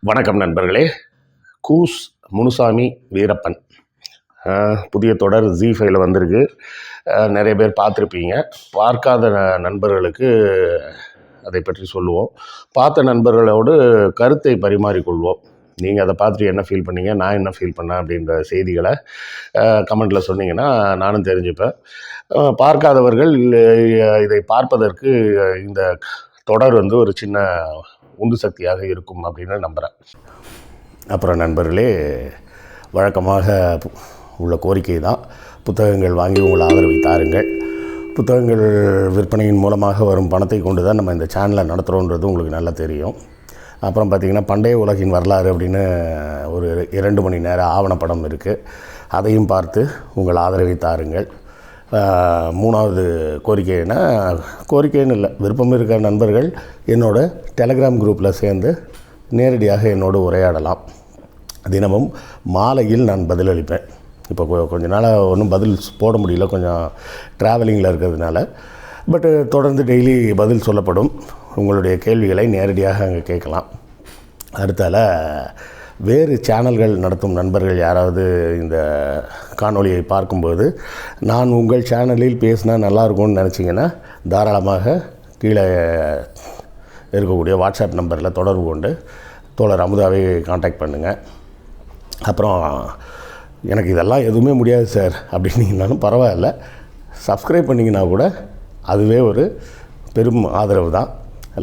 வணக்கம் நண்பர்களே. கூஸ் முனுசாமி வீரப்பன் புதிய தொடர் ஜி5ல வந்திருக்கு. நிறைய பேர் பார்த்துருப்பீங்க. பார்க்காத நண்பர்களுக்கு அதை பற்றி சொல்லுவோம். பார்த்த நண்பர்களோடு கருத்தை பரிமாறிக்கொள்வோம். நீங்கள் அதை பார்த்துட்டு என்ன ஃபீல் பண்ணீங்க, நான் என்ன ஃபீல் பண்ணேன் அப்படின்ற செய்திகளை கமெண்டில் சொன்னீங்கன்னா நானும் தெரிஞ்சுப்பேன். பார்க்காதவர்கள் இதை பார்ப்பதற்கு இந்த தொடர் ஒரு சின்ன உந்து சக்தியாக இருக்கும் அப்படின்னு நம்புகிறேன். அப்புறம் நண்பர்களே, வழக்கமாக உள்ள கோரிக்கை தான், புத்தகங்கள் வாங்கி உங்கள் ஆதரவை தாருங்கள். புத்தகங்கள் விற்பனையின் மூலமாக வரும் பணத்தை கொண்டு தான் நம்ம இந்த சேனலை நடத்துகிறோன்றது உங்களுக்கு நல்லா தெரியும். அப்புறம் பார்த்திங்கன்னா, பண்டைய உலகின் வரலாறு அப்படின்னு ஒரு 2 மணி நேர ஆவணப்படம் இருக்குது. அதையும் பார்த்து உங்கள் ஆதரவை தாருங்கள். 3வது கோரிக்கைன்னு இல்லை, விருப்பம் இருக்கிற நண்பர்கள் என்னோட டெலகிராம் குரூப்பில் சேர்ந்து நேரடியாக என்னோடு உரையாடலாம். தினமும் மாலையில் நான் பதிலளிப்பேன். இப்போ கொஞ்ச நாளாக ஒன்றும் பதில் போட முடியல, கொஞ்சம் ட்ராவலிங்கில் இருக்கிறதுனால. பட்டு தொடர்ந்து டெய்லி பதில் சொல்லப்படும். உங்களுடைய கேள்விகளை நேரடியாக அங்கே கேட்கலாம். அடுத்தால வேறு சேனல்கள் நடத்தும் நண்பர்கள் யாராவது இந்த காணொளியை பார்க்கும்போது நான் உங்கள் சேனலில் பேசினா நல்லாயிருக்கும்னு நினச்சிங்கன்னா தாராளமாக கீழே இருக்கக்கூடிய வாட்ஸ்அப் நம்பரில் தொடர்பு கொண்டு தோழர் அமுதாவை காண்டாக்ட் பண்ணுங்கள். அப்புறம் எனக்கு இதெல்லாம் எதுவுமே முடியாது சார் அப்படின்னீங்கன்னாலும் பரவாயில்ல, சப்ஸ்கிரைப் பண்ணிங்கன்னா கூட அதுவே ஒரு பெரும் ஆதரவு தான்.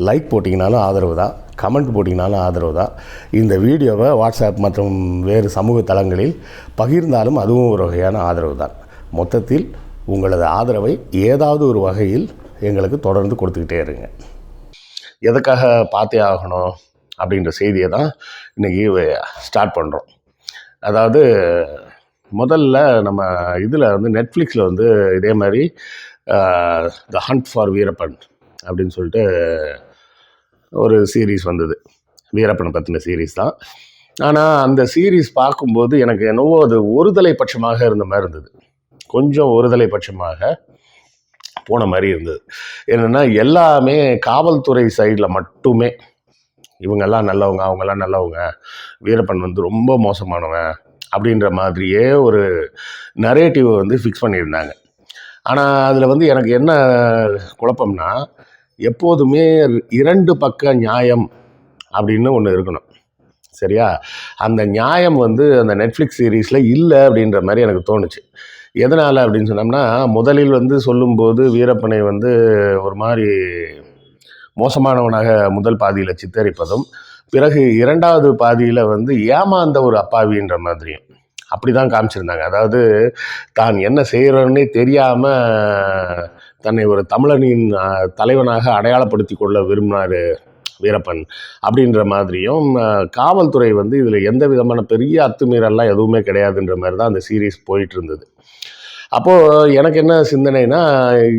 லைக் போட்டிங்கனாலும் ஆதரவு தான், கமெண்ட் போட்டிங்கனாலும் ஆதரவு தான். இந்த வீடியோவை வாட்ஸ்அப் மற்றும் வேறு சமூக தளங்களில் பகிர்ந்தாலும் அதுவும் ஒரு வகையான ஆதரவு தான். மொத்தத்தில் உங்களது ஆதரவை ஏதாவது ஒரு வகையில் எங்களுக்கு தொடர்ந்து கொடுத்துக்கிட்டே இருங்க. எதுக்காக பார்த்தே ஆகணும் அப்படின்ற செய்தியை தான் இன்றைக்கி ஸ்டார்ட் பண்ணுறோம். அதாவது முதல்ல நம்ம இதில் நெட்ஃப்ளிக்ஸில் இதே மாதிரி த ஹண்ட் ஃபார் வீரப்பன் அப்படின்னு சொல்லிட்டு ஒரு சீரீஸ் வந்தது. வீரப்பனை பற்றின சீரீஸ் தான். ஆனால் அந்த சீரீஸ் பார்க்கும்போது எனக்கு என்னவோ அது ஒருதலை பட்சமாக இருந்த மாதிரி இருந்தது. கொஞ்சம் ஒருதலை பட்சமாக போன மாதிரி இருந்தது. என்னென்னா, எல்லாமே காவல்துறை சைடில் மட்டுமே இவங்கெல்லாம் நல்லவங்க, அவங்கெல்லாம் நல்லவங்க, வீரப்பன் ரொம்ப மோசமானவன் அப்படின்ற மாதிரியே ஒரு நரேட்டிவை ஃபிக்ஸ் பண்ணியிருந்தாங்க. ஆனால் அதில் எனக்கு என்ன குழப்பம்னா, எப்போதுமே 2 பக்க நியாயம் அப்படின்னு ஒன்று இருக்கணும், சரியா? அந்த நியாயம் அந்த நெட்ஃப்ளிக்ஸ் சீரீஸில் இல்லை அப்படின்ற மாதிரி எனக்கு தோணுச்சு. எதனால் அப்படின்னு சொன்னோம்னா, முதலில் சொல்லும்போது வீரப்பனை ஒரு மாதிரி மோசமானவனாக முதல் பாதியில் சித்தரிப்பதும், பிறகு 2வது பாதியில் ஏமாந்த ஒரு அப்பாவின்ற மாதிரியும் அப்படி தான் காமிச்சிருந்தாங்க. அதாவது தான் என்ன செய்கிறோன்னே தெரியாமல் தன்னை ஒரு தமிழனின் தலைவனாக அடையாளப்படுத்தி கொள்ள விரும்பினார் வீரப்பன் அப்படின்ற மாதிரியும், காவல்துறை இதில் எந்த விதமான பெரிய அத்துமீறல்லாம் எதுவுமே கிடையாதுன்ற மாதிரி தான் அந்த சீரீஸ் போயிட்டு இருந்தது. அப்போது எனக்கு என்ன சிந்தனைனா,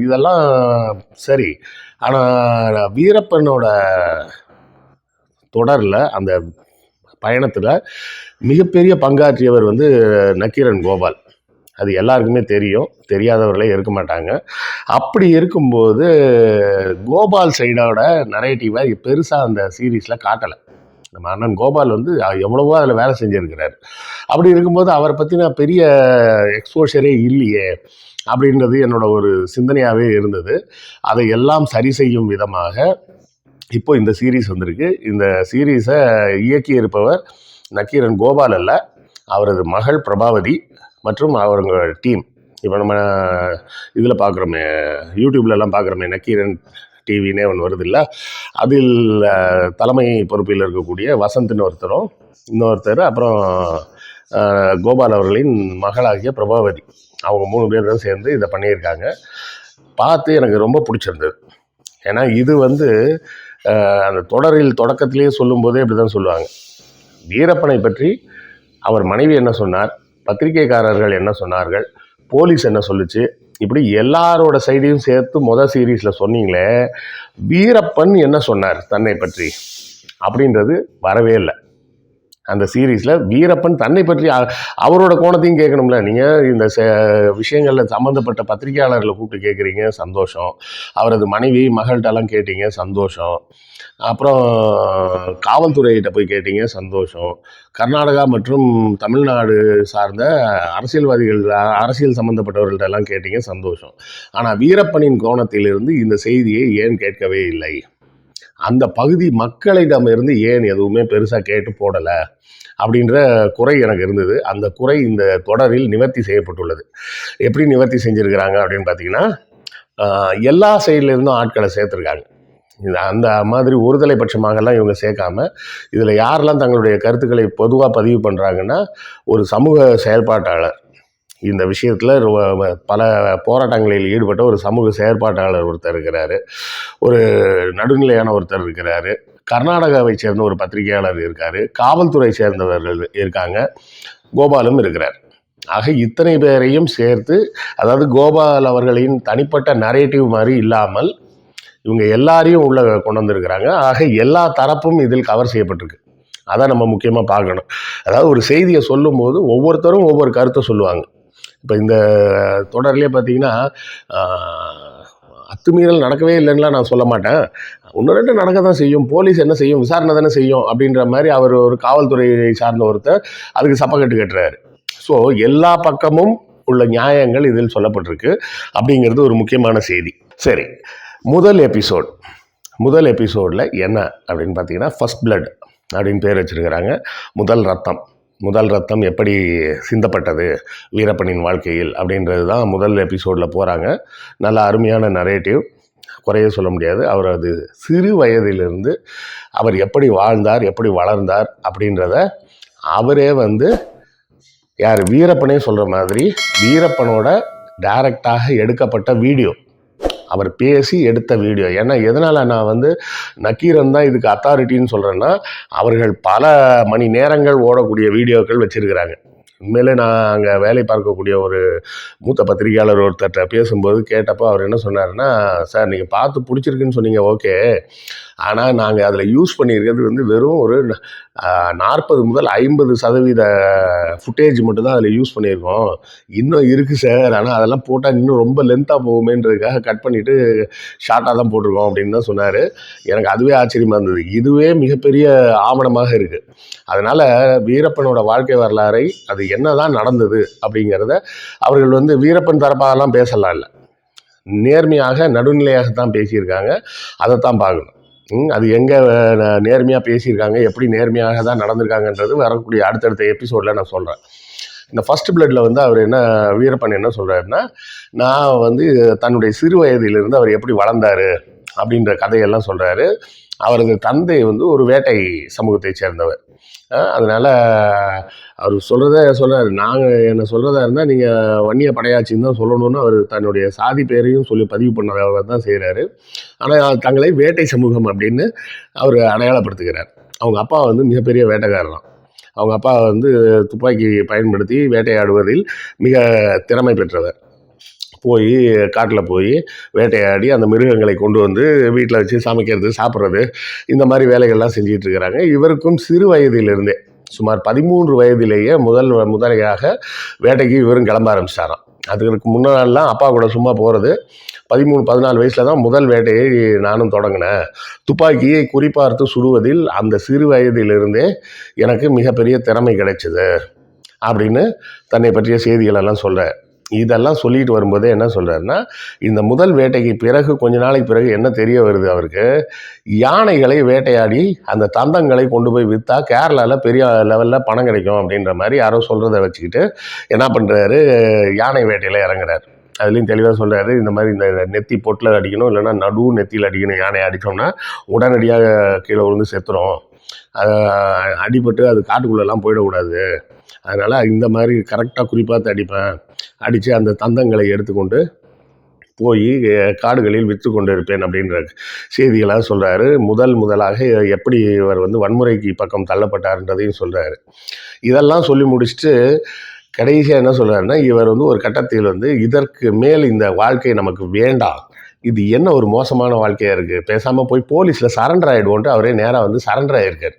இதெல்லாம் சரி, ஆனால் வீரப்பனோட தொடரில் அந்த பயணத்தில் மிகப்பெரிய பங்காற்றியவர் நக்கீரன் கோபால். அது எல்லாருக்குமே தெரியும், தெரியாதவர்களே இருக்க மாட்டாங்க. அப்படி இருக்கும்போது கோபால் சைடோட நரேட்டிவை பெருசாக அந்த சீரீஸில் காட்டலை. நம்ம அண்ணன் கோபால் எவ்வளவோ அதில் வேலை செஞ்சுருக்கிறார். அப்படி இருக்கும்போது அவரை பற்றின பெரிய எக்ஸ்போஷரே இல்லையே அப்படின்றது என்னோட ஒரு சிந்தனையாகவே இருந்தது. அதை எல்லாம் சரி செய்யும் விதமாக இப்போ இந்த சீரீஸ் வந்திருக்கு. இந்த சீரீஸை இயக்கியிருப்பவர் நக்கீரன் கோபால் அல்ல, அவரது மகள் பிரபாவதி மற்றும் அவங்க டீம். இப்போ நம்ம இதில் பார்க்குறோமே, யூடியூப்லலாம் பார்க்குறோமே, நக்கீரன் டிவின்னே ஒன்று வருது இல்லை, அதில் தலைமை பொறுப்பில் இருக்கக்கூடிய வசந்த்னு இன்னொருத்தர், அப்புறம் கோபால் அவர்களின் மகளாகிய பிரபாவதி, அவங்க 3 பேர் தான் சேர்ந்து இதை பண்ணியிருக்காங்க. பார்த்து எனக்கு ரொம்ப பிடிச்சிருந்தது. ஏன்னா இது அந்த தொடரில் தொடக்கத்திலேயே சொல்லும்போதே இப்படி தான் சொல்லுவாங்க. வீரப்பனை பற்றி அவர் மனைவி என்ன சொன்னார், பத்திரிகைக்காரர்கள் என்ன சொன்னார்கள், போலீஸ் என்ன சொல்லுச்சு, இப்படி எல்லாரோட சைடையும் சேர்த்து சீரீஸில் சொன்னீங்களே, வீரப்பன் என்ன சொன்னார் தன்னை பற்றி அப்படின்றது வரவே இல்லை. அந்த சீரீஸில் வீரப்பன் தன்னை பற்றி அவரோட கோணத்தையும் கேட்கணும்ல. நீங்கள் இந்த விஷயங்களில் சம்மந்தப்பட்ட பத்திரிகையாளர்களை கூப்பிட்டு கேட்குறீங்க, சந்தோஷம். அவரது மனைவி மகள்கிட்டலாம் கேட்டீங்க, சந்தோஷம். அப்புறம் காவல்துறையிட்ட போய் கேட்டீங்க, சந்தோஷம். கர்நாடகா மற்றும் தமிழ்நாடு சார்ந்த அரசியல்வாதிகள், அரசியல் சம்மந்தப்பட்டவர்கள்ட்டெல்லாம் கேட்டீங்க, சந்தோஷம். ஆனால் வீரப்பனின் கோணத்திலிருந்து இந்த செய்தியை ஏன் கேட்கவே இல்லை? அந்த பகுதி மக்களிடமிருந்து ஏன் எதுவுமே பெருசாக கேட்டு போடலை அப்படின்ற குறை எனக்கு இருந்தது. அந்த குறை இந்த தொடரில் நிவர்த்தி செய்யப்பட்டுள்ளது. எப்படி நிவர்த்தி செஞ்சுருக்கிறாங்க அப்படின்னு பார்த்தீங்கன்னா, எல்லா சைட்லேருந்தும் ஆட்களை சேர்த்துருக்காங்க. அந்த மாதிரி ஒருதலை பட்சமாகலாம் இவங்க சேர்க்காம, இதில் யாரெல்லாம் தங்களுடைய கருத்துக்களை பொதுவாக பதிவு பண்ணுறாங்கன்னா, ஒரு சமூக செயல்பாட்டாளர், இந்த விஷயத்தில் பல போராட்டங்களில் ஈடுபட்ட ஒரு சமூக செயற்பாட்டாளர் ஒருத்தர் இருக்கிறாரு, ஒரு நடுநிலையான ஒருத்தர் இருக்கிறாரு, கர்நாடகாவை சேர்ந்த ஒரு பத்திரிகையாளர் இருக்கார், காவல்துறை சேர்ந்தவர்கள் இருக்காங்க, கோபாலும் இருக்கிறார். ஆக இத்தனை பேரையும் சேர்த்து, அதாவது கோபால் அவர்களின் தனிப்பட்ட நரேட்டிவ் மாதிரி இல்லாமல் இவங்க எல்லாரையும் உள்ளே கொண்டு வந்திருக்கிறாங்க. ஆக எல்லா தரப்பும் இதில் கவர் செய்யப்பட்டிருக்கு. அதான் நம்ம முக்கியமாக பார்க்கணும். அதாவது ஒரு செய்தியை சொல்லும்போது ஒவ்வொருத்தரும் ஒவ்வொரு கருத்தை சொல்லுவாங்க. இப்போ இந்த தொடர்லேயே பார்த்தீங்கன்னா, அத்துமீறல் நடக்கவே இல்லைன்னுலாம் நான் சொல்ல மாட்டேன், ஒன்று ரெண்டு நடக்க தான் செய்யும், போலீஸ் என்ன செய்யும், விசாரணை தானே செய்யும் அப்படின்ற மாதிரி அவர் ஒரு காவல்துறையை சார்ந்த ஒருத்தர் அதுக்கு சப்பக்கட்டு கட்டுறாரு. ஸோ எல்லா பக்கமும் உள்ள நியாயங்கள் இதில் சொல்லப்பட்டிருக்கு அப்படிங்கிறது ஒரு முக்கியமான செய்தி. சரி, முதல் எபிசோடில் என்ன அப்படின்னு பார்த்தீங்கன்னா, ஃபர்ஸ்ட் பிளட் அப்படின்னு பேர் வச்சுருக்கிறாங்க. முதல் ரத்தம் எப்படி சிந்தப்பட்டது வீரப்பனின் வாழ்க்கையில் அப்படின்றது தான் முதல் எபிசோடில் போகிறாங்க. நல்ல அருமையான நரேட்டிவ், குறைய சொல்ல முடியாது. அவர் அது சிறு வயதிலிருந்து அவர் எப்படி வாழ்ந்தார், எப்படி வளர்ந்தார் அப்படின்றத அவரே யார் வீரப்பனே சொல்கிற மாதிரி, வீரப்பனோட டைரக்டாக எடுக்கப்பட்ட வீடியோ, அவர் பேசி எடுத்த வீடியோ. ஏன்னா எதனால் நான் நக்கீரன் தான் இதுக்கு அத்தாரிட்டின்னு சொல்கிறேன்னா, அவர்கள் பல மணி நேரங்கள் ஓடக்கூடிய வீடியோக்கள் வச்சுருக்கிறாங்க. உண்மையிலே நான் அங்கே வேலை பார்க்கக்கூடிய ஒரு மூத்த பத்திரிகையாளர் ஒருத்தர்கிட்ட பேசும்போது கேட்டப்போ அவர் என்ன சொன்னார்னா, சார் நீங்கள் பார்த்து பிடிச்சிருக்குன்னு சொன்னீங்க, ஓகே, ஆனால் நாங்கள் அதில் யூஸ் பண்ணியிருக்கிறது வெறும் ஒரு 40 முதல் 50% ஃபுட்டேஜ் மட்டும்தான் அதில் யூஸ் பண்ணியிருக்கோம். இன்னும் இருக்குது சார், ஆனால் அதெல்லாம் போட்டால் இன்னும் ரொம்ப லென்த்தாக போகுமேன்றதுக்காக கட் பண்ணிவிட்டு ஷார்ட்டாக தான் போட்டிருக்கோம் அப்படின்னு தான் சொன்னார். எனக்கு அதுவே ஆச்சரியமாக இருந்தது. இதுவே மிகப்பெரிய ஆவணமாக இருக்குது. அதனால் வீரப்பனோட வாழ்க்கை வரலாறை, அது என்ன தான் நடந்தது அப்படிங்கிறத அவர்கள் வீரப்பன் தரப்பாகலாம் பேசலாம் இல்லை, நேர்மையாக நடுநிலையாகத்தான் பேசியிருக்காங்க. அதைத்தான் பார்க்கணும். அது எங்கே நேர்மையாக பேசியிருக்காங்க, எப்படி நேர்மையாக தான் நடந்திருக்காங்கன்றது வரக்கூடிய அடுத்தடுத்த எபிசோடில் நான் சொல்கிறேன். இந்த ஃபர்ஸ்ட் பிளட்டில் அவர் வீரப்பன் என்ன சொல்கிறாருன்னா, நான் தன்னுடைய சிறு வயதிலிருந்து அவர் எப்படி வளர்ந்தார் அப்படின்ற கதையெல்லாம் சொல்கிறாரு. அவரது தந்தை ஒரு வேட்டை சமூகத்தை சேர்ந்தவர். அதனால் அவர் சொல்கிறார், நாங்கள் என்ன சொல்கிறதா இருந்தால் நீங்கள் வன்னிய படையாச்சின்னு தான் சொல்லணும்னு அவர் தன்னுடைய சாதி பேரையும் சொல்லி பதிவு பண்ணவர் தான் செய்கிறாரு. ஆனால் தங்களை வேட்டை சமூகம் அப்படின்னு அவர் அடையாளப்படுத்துகிறார். அவங்க அப்பா மிகப்பெரிய வேட்டைக்காரர். அவங்க அப்பா துப்பாக்கி பயன்படுத்தி வேட்டையாடுவதில் மிக திறமை பெற்றவர். போய் காட்டில் போய் வேட்டையாடி அந்த மிருகங்களை கொண்டு வீட்டில் வச்சு சமைக்கிறது, சாப்பிட்றது, இந்த மாதிரி வேலைகள்லாம் செஞ்சிட்டு இருக்கிறாங்க. இவருக்கும் சிறு வயதிலிருந்தே, சுமார் 13 வயதிலேயே முதலையாக வேட்டைக்கு இவரும் கிளம்ப ஆரம்பிச்சிட்டாராம். அதுக்கு முன்னாடிலாம் அப்பா கூட சும்மா போகிறது. 13-14 வயசில் தான் முதல் வேட்டையை நானும் தொடங்கினேன். துப்பாக்கியை குறிப்பார்த்து சுடுவதில் அந்த சிறு வயதிலிருந்தே எனக்கு மிகப்பெரிய திறமை கிடைச்சிது அப்படின்னு தன்னை பற்றிய செய்திகளெல்லாம் சொல்கிறார். இதெல்லாம் சொல்லிட்டு வரும்போதே என்ன சொல்கிறாருன்னா, இந்த முதல் வேட்டைக்கு பிறகு கொஞ்ச நாளைக்கு பிறகு என்ன தெரிய வருது அவருக்கு, யானைகளை வேட்டையாடி அந்த தந்தங்களை கொண்டு போய் விற்றா கேரளாவில் பெரிய லெவலில் பணம் கிடைக்கும் அப்படின்ற மாதிரி யாரோ சொல்கிறத வச்சுக்கிட்டு என்ன பண்ணுறாரு, யானை வேட்டையில் இறங்குறாரு. அதுலேயும் தெளிவாக சொல்கிறாரு, இந்த மாதிரி இந்த நெத்தி பொட்டில் அடிக்கணும், இல்லைன்னா நடு நெத்தியில் அடிக்கணும். யானை அடித்தோம்னா உடனடியாக கீழே விழுந்து செத்துரும், அடிபட்டு அது காட்டுக்குள்ளெல்லாம் போயிடக்கூடாது, அதனால் இந்த மாதிரி கரெக்டாக குறிப்பாக அடிப்பேன், அடித்து அந்த தந்தங்களை எடுத்துக்கொண்டு போய் காடுகளில் விற்று கொண்டு இருப்பேன் அப்படின்ற செய்திகளாக சொல்கிறாரு. முதலாக எப்படி இவர் வன்முறைக்கு பக்கம் தள்ளப்பட்டார்ன்றதையும் சொல்கிறாரு. இதெல்லாம் சொல்லி முடிச்சுட்டு கடைசியாக என்ன சொல்கிறாருன்னா, இவர் ஒரு கட்டத்தில் இதற்கு மேல் இந்த வாழ்க்கை நமக்கு வேண்டாம், இது என்ன ஒரு மோசமான வாழ்க்கையாக இருக்குது, பேசாமல் போய் போலீஸில் சரண்டர் ஆகிடுவோன்ட்டு அவரே நேராக சரண்டர் ஆகியிருக்கார்.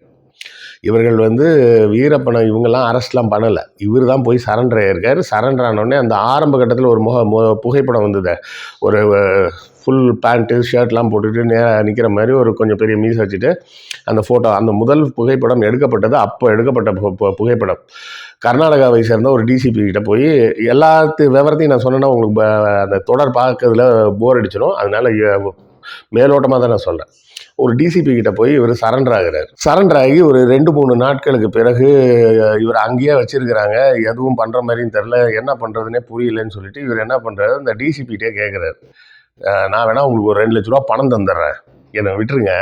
இவர்கள் வந்து வீரப்பனை இவங்கெல்லாம் அரெஸ்ட்லாம் பண்ணலை. இவர் தான் போய் சரண்டர் ஆகியிருக்கார். சரண்டர் ஆனோடனே அந்த ஆரம்ப கட்டத்தில் ஒரு புகைப்படம் வந்தது. ஒரு ஃபுல் பேண்ட்டு ஷர்ட்லாம் போட்டுட்டு நிற்கிற மாதிரி ஒரு கொஞ்சம் பெரிய மீஸ் வச்சுட்டு அந்த ஃபோட்டோ, அந்த முதல் புகைப்படம் எடுக்கப்பட்டது. அப்போ எடுக்கப்பட்ட புகைப்படம். கர்நாடகாவை சேர்ந்த ஒரு டிசிபி கிட்ட போய் விவரத்தையும் நான் சொன்னேன்னா உங்களுக்கு அந்த தொடர் பார்க்கறதுல போர் அடிச்சிடும். அதனால மேலோட்டமாக தான் நான் சொல்கிறேன். ஒரு டிசிபி கிட்ட போய் இவர் சரண்டர் ஆகிறார். சரண்டர் ஆகி ஒரு 2-3 நாட்களுக்கு பிறகு இவர் அங்கேயே வச்சிருக்கிறாங்க. எதுவும் பண்ணுற மாதிரியும் தெரில, என்ன பண்ணுறதுனே புரியலன்னு சொல்லிட்டு இவர் என்ன பண்ணுறாரு, அந்த டிசிபிகிட்டே கேட்குறாரு, நான் வேணா உங்களுக்கு ஒரு 2 லட்ச ரூபா பணம் தந்துடுறேன், என்னை விட்டுருங்க,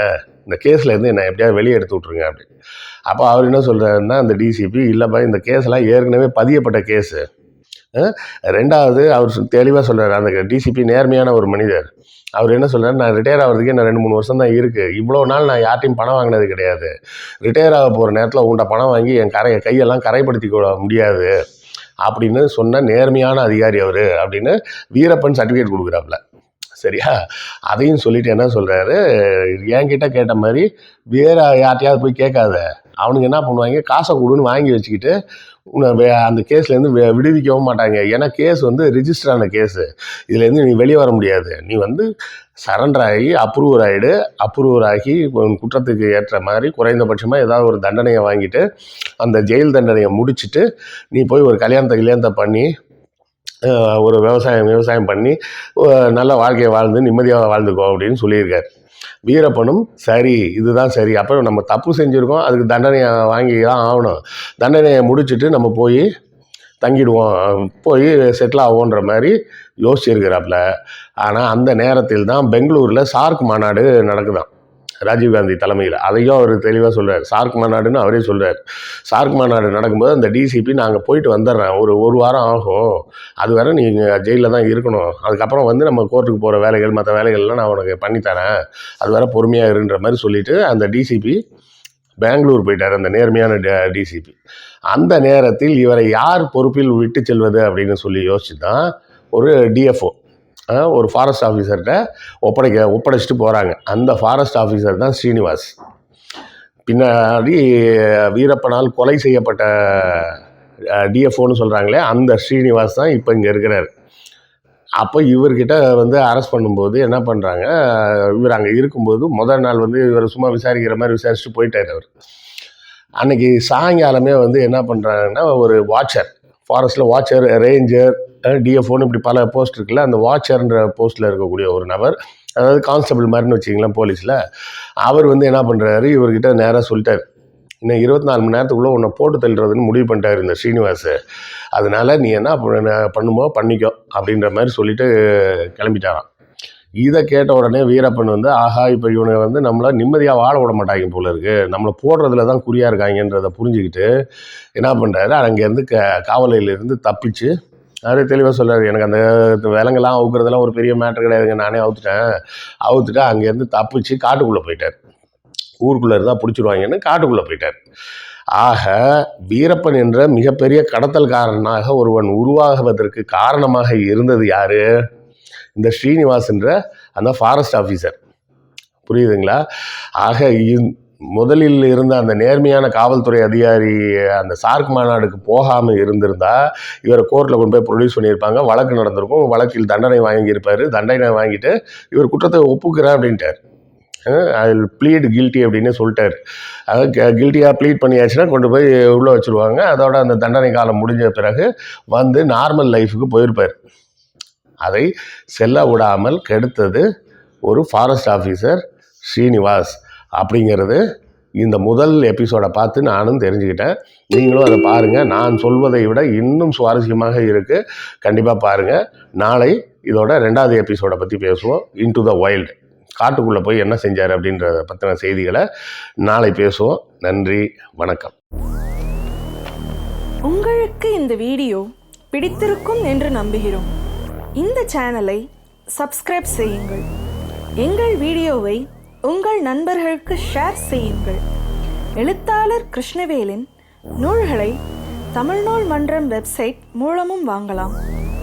இந்த கேஸ்லேருந்து என்னை எப்படியாவது வெளியே எடுத்து விட்ருங்க அப்படின்னு. அப்போ அவர் என்ன சொல்கிறாருன்னா, அந்த டிசிபி, இல்லைப்பா இந்த கேஸ்லாம் ஏற்கனவே பதியப்பட்ட கேஸு. ரெண்டாவது அவர் தெளிவாக சொல்கிறார், அந்த டிசிபி நேர்மையான ஒரு மனிதர். அவர் என்ன சொல்கிறார், நான் ரிட்டையர் ஆகிறதுக்கு என்ன 2-3 வருஷம் தான் இருக்குது, இவ்வளோ நாள் நான் யார்ட்டையும் பணம் வாங்கினது கிடையாது, ரிட்டையர் ஆக போகிற நேரத்தில் உங்கள்கிட்ட பணம் வாங்கி என் கையெல்லாம் கரைப்படுத்தி முடியாது அப்படின்னு சொன்ன நேர்மையான அதிகாரி அவர் அப்படின்னு வீரப்பன் சர்டிஃபிகேட் கொடுக்குறாப்புல. சரியா? அதையும் சொல்லிட்டு என்ன சொல்கிறாரு, என்கிட்ட கேட்ட மாதிரி வேறு யார்ட்டையாவது போய் கேட்காத, அவனுக்கு என்ன பண்ணுவாங்க, காசை கொடுன்னு வாங்கி வச்சுக்கிட்டு அந்த கேஸ்லேருந்து விடுவிக்கவும் மாட்டாங்க. ஏன்னா கேஸ் வந்து ரிஜிஸ்டர் ஆன கேஸு, இதுலேருந்து நீ வெளியே வர முடியாது, நீ வந்து சரண்டர் ஆகி அப்ரூவர் ஆகி குற்றத்துக்கு ஏற்ற மாதிரி குறைந்தபட்சமாக ஏதாவது ஒரு தண்டனையை வாங்கிட்டு அந்த ஜெயில் தண்டனையை முடிச்சுட்டு நீ போய் ஒரு கல்யாணத்தை பண்ணி ஒரு விவசாயம் பண்ணி நல்ல வாழ்க்கையை வாழ்ந்து நிம்மதியாக வாழ்ந்துக்கோ அப்படின்னு சொல்லியிருக்காரு. வீரப்பனும் சரி, இதுதான் சரி, அப்புறம் நம்ம தப்பு செஞ்சுருக்கோம், அதுக்கு தண்டனையை வாங்கி தான் ஆகணும், தண்டனையை முடிச்சுட்டு நம்ம போய் தங்கிடுவோம், போய் செட்டில் ஆகும்ன்ற மாதிரி யோசிச்சிருக்கிறாப்புல. ஆனால் அந்த நேரத்தில் தான் பெங்களூரில் சார்க் மாநாடு நடக்குதான், ராஜீவ்காந்தி தலைமையில். அதையும் அவர் தெளிவாக சொல்கிறார், சார்க் மாநாடுன்னு அவரே சொல்கிறார். சார்க் மாநாடு நடக்கும்போது அந்த டிசிபி, நாங்கள் போயிட்டு வந்துடுறேன், ஒரு வாரம் ஆகும், அது வரை நீங்கள் ஜெயிலில் தான் இருக்கணும், அதுக்கப்புறம் வந்து நம்ம கோர்ட்டுக்கு போகிற வேலைகள் மற்ற வேலைகள்லாம் நான் உனக்கு பண்ணித்தரேன், அது வரை பொறுமையாக இருன்ற மாதிரி சொல்லிவிட்டு அந்த டிசிபி பெங்களூர் போயிட்டார், அந்த நேர்மையான டிசிபி. அந்த நேரத்தில் இவரை யார் பொறுப்பில் விட்டு செல்வது அப்படின்னு சொல்லி யோசிச்சு தான் ஒரு டிஎஃப்ஓ, ஒரு ஃபாரஸ்ட் ஆஃபீஸர்கிட்ட ஒப்படைச்சிட்டு போகிறாங்க. அந்த ஃபாரஸ்ட் ஆஃபீஸர் தான் ஸ்ரீனிவாஸ். பின்னாடி வீரப்பனால் கொலை செய்யப்பட்ட டிஎஃப்ஓன்னு சொல்கிறாங்களே அந்த ஸ்ரீனிவாஸ் தான் இப்போ இங்கே இருக்கிறார். அப்போ இவர்கிட்ட வந்து அரெஸ்ட் பண்ணும்போது என்ன பண்ணுறாங்க, இவர் அங்கே இருக்கும்போது முதல் நாள் வந்து இவர் சும்மா விசாரிக்கிற மாதிரி விசாரிச்சுட்டு போயிட்டார். அவர் அன்றைக்கி சாயங்காலமே வந்து என்ன பண்ணுறாங்கன்னா, ஒரு வாட்சர், ஃபாரஸ்ட்டில் வாட்சர், ரேஞ்சர், டிஎஃப்ஓன்னு இப்படி பல போஸ்ட் இருக்குல்ல, அந்த வாட்சர்ன்ற போஸ்ட்டில் இருக்கக்கூடிய ஒரு நபர், அதாவது கான்ஸ்டபிள் மாதிரின்னு வச்சிங்களேன் போலீஸில், அவர் வந்து என்ன பண்ணுறாரு, இவர்கிட்ட நேராக சொல்லிட்டார், இன்னும் 24 மணி நேரத்துக்குள்ளே உன்னை போட்டு தள்ளுறதுன்னு முடிவு பண்ணிட்டார் இந்த ஸ்ரீனிவாஸ், அதனால் நீ என்ன பண்ணுமோ பண்ணிக்கோ அப்படின்ற மாதிரி சொல்லிட்டு கிளம்பிட்டாராம். இதை கேட்ட உடனே வீரப்பன் வந்து, ஆஹா, இப்போ இவனை வந்து நம்மளை நிம்மதியாக வாழ விட மாட்டாங்க போல இருக்குது, நம்மளை போடுறதுல தான் குறியாக இருக்காங்கன்றதை புரிஞ்சுக்கிட்டு என்ன பண்ணுறாரு, அங்கேருந்து காவலையிலேருந்து தப்பிச்சு, அவரே தெளிவாக சொல்கிறார், எனக்கு அந்த விலங்கெல்லாம் அவுக்கிறதெல்லாம் ஒரு பெரிய மேட்ரு கிடையாதுங்க, நானே அவுத்துட்டு அங்கேருந்து தப்பிச்சு காட்டுக்குள்ளே போயிட்டார். ஊருக்குள்ளே இருந்தால் பிடிச்சிடுவாங்கன்னு காட்டுக்குள்ளே போயிட்டார். ஆக வீரப்பன் என்ற மிகப்பெரிய கடத்தல்காரனாக ஒருவன் உருவாகுவதற்கு காரணமாக இருந்தது யார், இந்த ஸ்ரீனிவாஸ் என்ற அந்த ஃபாரஸ்ட் ஆஃபீஸர். புரியுதுங்களா? ஆக முதலில் இருந்த அந்த நேர்மையான காவல்துறை அதிகாரி அந்த சார்க் மாநாடுக்கு போகாமல் இருந்திருந்தால் இவரை கோர்ட்டில் கொண்டு போய் ப்ரொடியூஸ் பண்ணியிருப்பாங்க, வழக்கு நடந்திருக்கும், வழக்கில் தண்டனை வாங்கியிருப்பார், தண்டனை வாங்கிட்டு இவர் குற்றத்தை ஒப்புக்கிறேன் அப்படின்ட்டார், ஐ வில் ப்ளீட் கில்ட்டி அப்படின்னு சொல்லிட்டார். அதாவது கில்ட்டியாக ப்ளீட் பண்ணியாச்சுன்னா கொண்டு போய் உள்ளே வச்சுருவாங்க, அதோட அந்த தண்டனை காலம் முடிஞ்ச பிறகு வந்து நார்மல் லைஃபுக்கு போயிருப்பார். அதை செல்ல விடாமல் கெடுத்தது ஒரு ஃபாரஸ்ட் ஆஃபீஸர் ஸ்ரீனிவாஸ் அப்படிங்கிறது இந்த முதல் எபிசோடை பார்த்து நானும் தெரிஞ்சுக்கிட்டேன். நீங்களும் அதை பாருங்கள், நான் சொல்வதை விட இன்னும் சுவாரஸ்யமாக இருக்குது, கண்டிப்பாக பாருங்கள். நாளை இதோட 2வது எபிசோடை பற்றி பேசுவோம், இன்டு த வைல்டு, காட்டுக்குள்ளே போய் என்ன செஞ்சார் அப்படின்றத பற்றின செய்திகளை நாளை பேசுவோம். நன்றி, வணக்கம். உங்களுக்கு இந்த வீடியோ பிடித்திருக்கும் என்று நம்புகிறோம். இந்த சேனலை சப்ஸ்கிரைப் செய்யுங்கள், எங்கள் வீடியோவை உங்கள் நண்பர்களுக்கு ஷேர் செய்யுங்கள். எழுத்தாளர் கிருஷ்ணவேலின் நூல்களை தமிழ்நூல் மன்றம் வெப்சைட் மூலமும் வாங்கலாம்,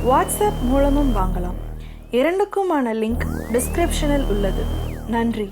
வாட்ஸ்அப் மூலமும் வாங்கலாம். இரண்டுக்குமான லிங்க் டிஸ்கிரிப்ஷனில் உள்ளது. நன்றி.